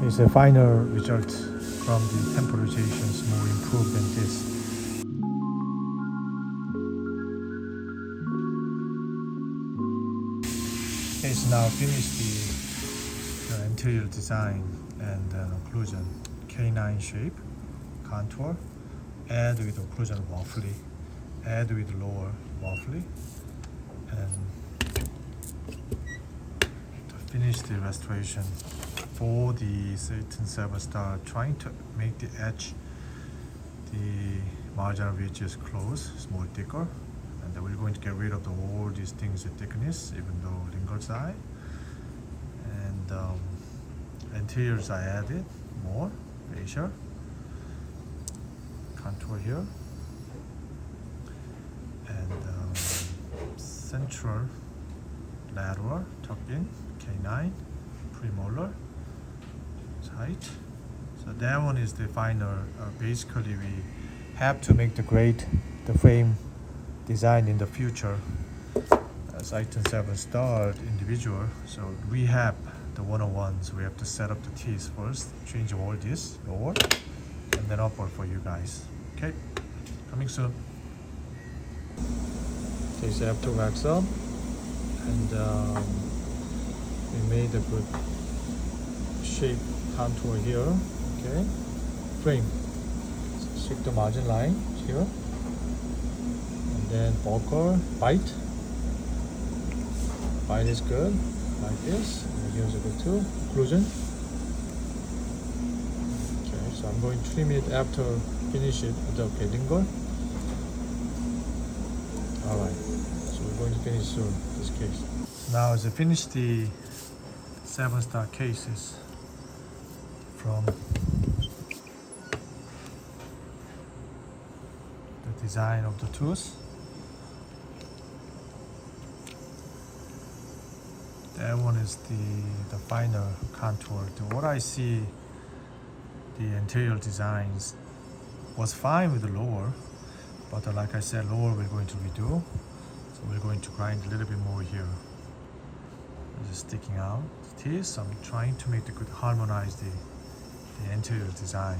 It's a final result from the temporizations, more improved than this. It's now finished the interior design and occlusion. K9 shape, contour, add with occlusion roughly, add with lower roughly, and to finish the restoration for the SYTON 7 star, trying to make the edge, the marginal ridges close, it's more thicker. And we're going to get rid of all these things, the thickness, even though lingual side. And interiors I added more, facial, contour here, and central, lateral, tuck in, K9, premolar, tight. So that one is the final. Basically, we have to make the frame design in the future. SYTON 7 star individual, so we have the 101s. We have to set up the teeth first, change all this lower, and then upward for you guys. Okay, coming soon. Okay, so after wax up, and we made a good shape contour here. Okay, frame. Sweep the margin line here. Then buckle, bite is good, like this, and here's a good too, occlusion. Okay, so I'm going to trim it after finish it with the lingual. Alright, so we're going to finish soon this case. Now as I finish the 7 star cases from the design of the tooth. That one is the final contour. What I see, the interior designs was fine with the lower, but like I said, lower we're going to redo. So we're going to grind a little bit more here. Just sticking out the teeth. So I'm trying to make the good harmonize the interior design.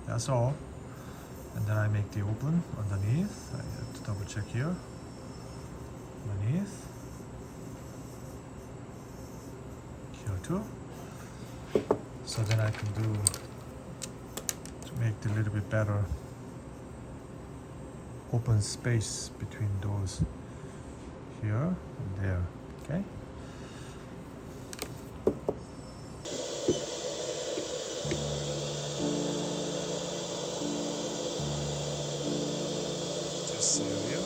That's all. And then I make the open underneath. I have to double check here. Underneath. Here too. So then I can do to make it a little bit better open space between those here and there. Okay. This area.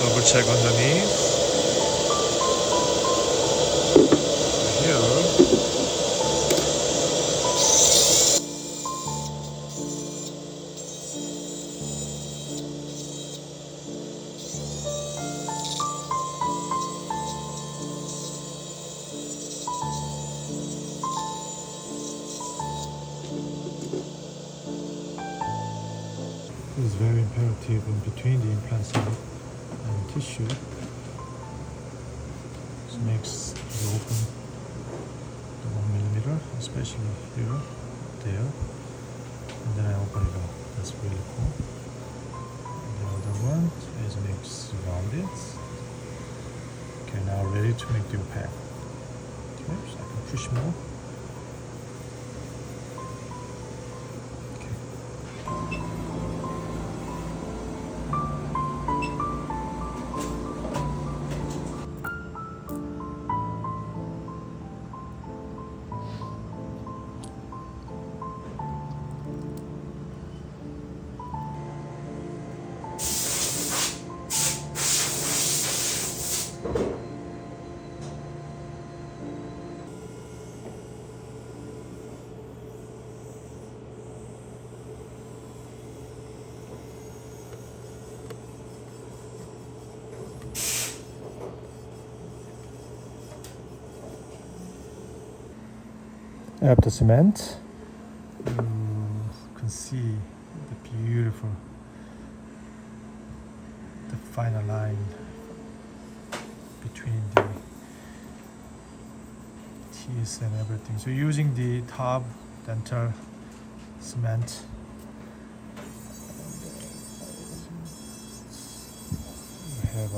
Double check underneath. Here. It's very imperative in between the implant site and tissue. This makes it open the 1 millimeter, especially here, there, and then I open it up. That's really cool. And the other one is makes rounded. Okay, now ready to make the opaque. Okay, so I can push more. after cement, you can see the beautiful, the final line between the teeth and everything. So using the top dental cement, we have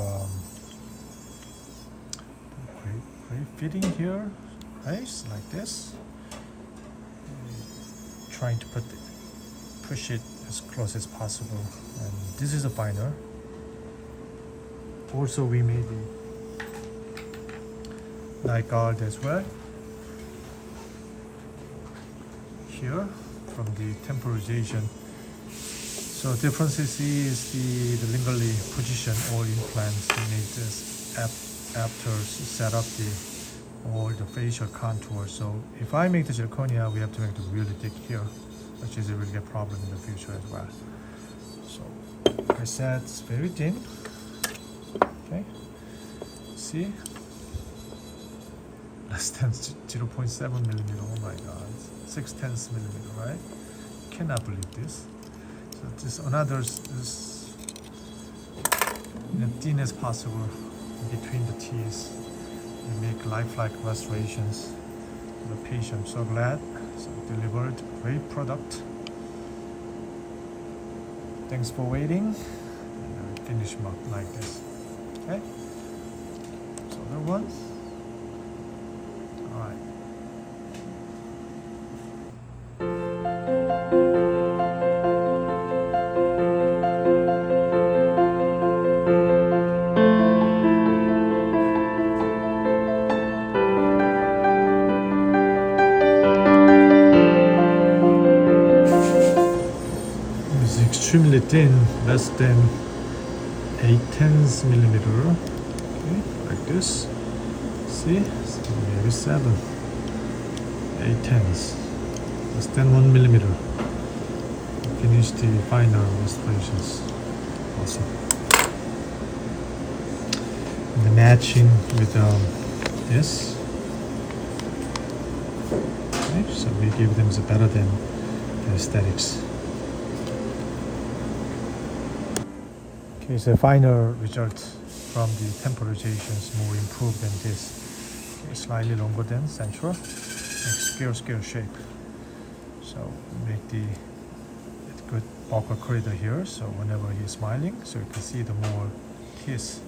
great fitting here, nice like this. Trying to push it as close as possible, and this is a finer. Also, we made the night guard as well here from the temporization. So differences is the lingually position all implants we made this after set up all the facial contour. So if I make the zirconia, we have to make it really thick here, which is a really big problem in the future as well. So like I said, it's very thin. Okay, see, less than 0.7 millimeter. Oh my god, 0.6 millimeter, right? Cannot believe this. So this another is thin as possible in between the teeth. We make lifelike restorations for the patient. So glad. So delivered great product. Thanks for waiting. And I finish them up like this. Okay. So other one. All right. Extremely thin, less than 0.8 millimeter. Okay, like this. See, maybe 7, 0.8, less than 1 millimeter. Finish the final restorations. Awesome. And the matching with this. Okay, so we give them better than the aesthetics. Okay, so final result from the temporization is more improved than this. Okay, slightly longer than central, like scale shape. So make the good buccal corridor here. So whenever he's smiling, so you can see the more teeth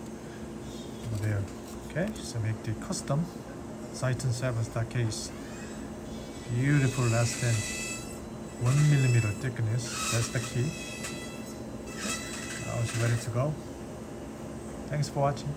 over there. Okay, so make the custom SYTON 7-star case. Beautiful, less than 1 millimeter thickness. That's the key. Now it's ready to go. Thanks for watching.